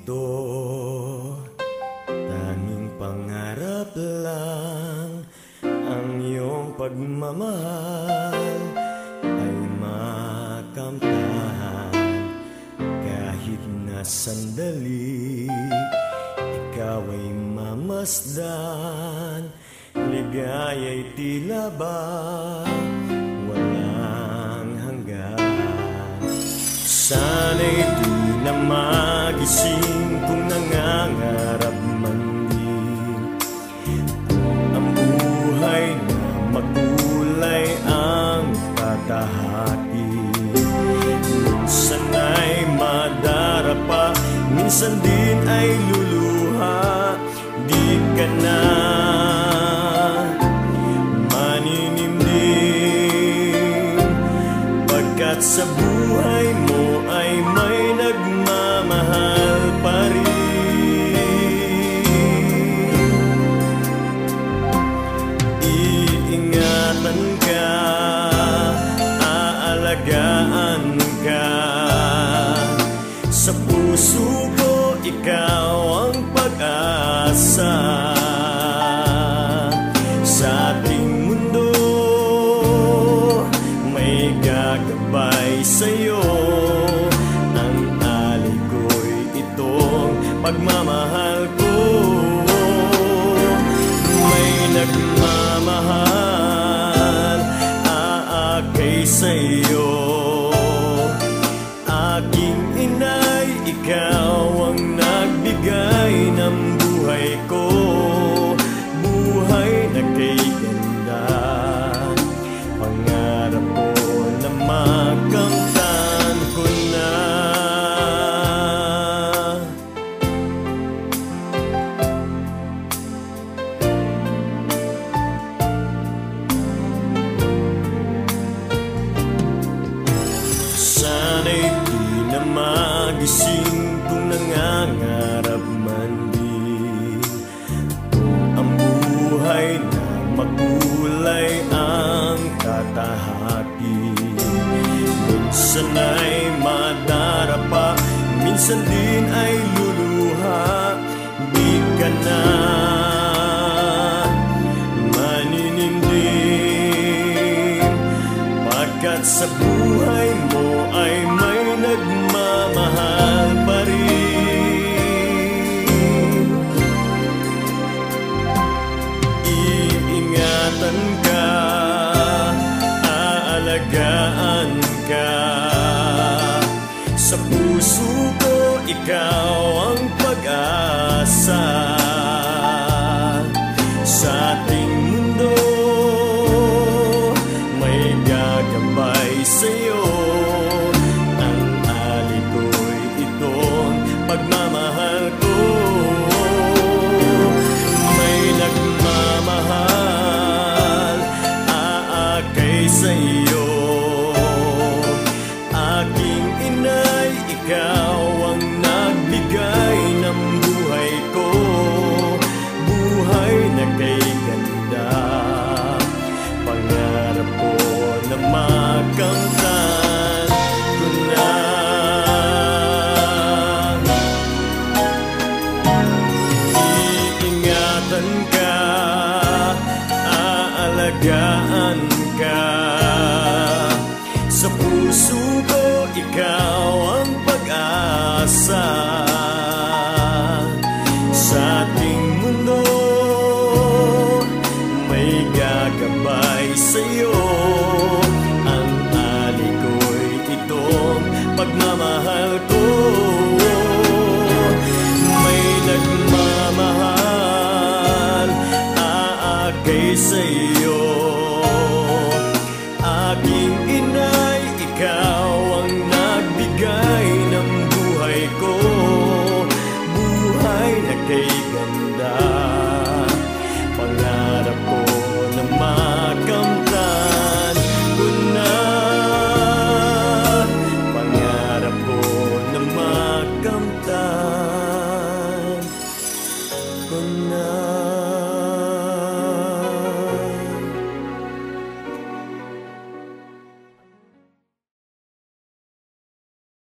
ito, tanging pangarap lang. Ang iyong pagmamahal ay makamtan. Kahit na sandali, ikaw ay mamasdan. Ligaya'y tila ba walang hanggan. Sana'y di na magising kung nangangarap man din. Ang buhay na makulay ang tatahati. Minsan ay madarapa, minsan din ay luluha. Di ka na maninimdim, pagkat sa buhay mo ay may nagmamahal pa rin. Iingatan ka, aalagaan ka. Sa puso ko ikaw ang pag-asa. Sa ating mundo may gagabay sa'yo. Ang alay ko'y itong pagmamahal ko. May nagmamahal, aakay sa'yo. Aking inay, ikaw ang nagbigay ng buhay ko. Buhay na kay ganda, pangarap ko na makamtan ko na. Sana'y di na magising kung nangangarap man din. Ang buhay na makulay ang tatahaki. Minsan ay madarapa, minsan din ay luluha. Di ka na maninimdim, pagkat sa buhay mo ay may nagmamahal pa rin. Iingatan ka, aalagaan ka. Sa puso ko ikaw ang pag-asa. Sa ating mundo may gagabay sa'yo. Ang alay ko'y itong pagmamahal ko. May nagmamahal, aakay sa'yo. Aking inay, ikaw ang nagbigay ng buhay ko. Buhay na kay ganda, pangarap ko na makamtan ko na. Iingatan ka, aalagaan ka. Sa puso ko ikaw ang pag-asa. Sa ating mundo may gagabay sa'yo. Ang alay ko'y itong pagmamahal ko. May nagmamahal, aakay sa'yo.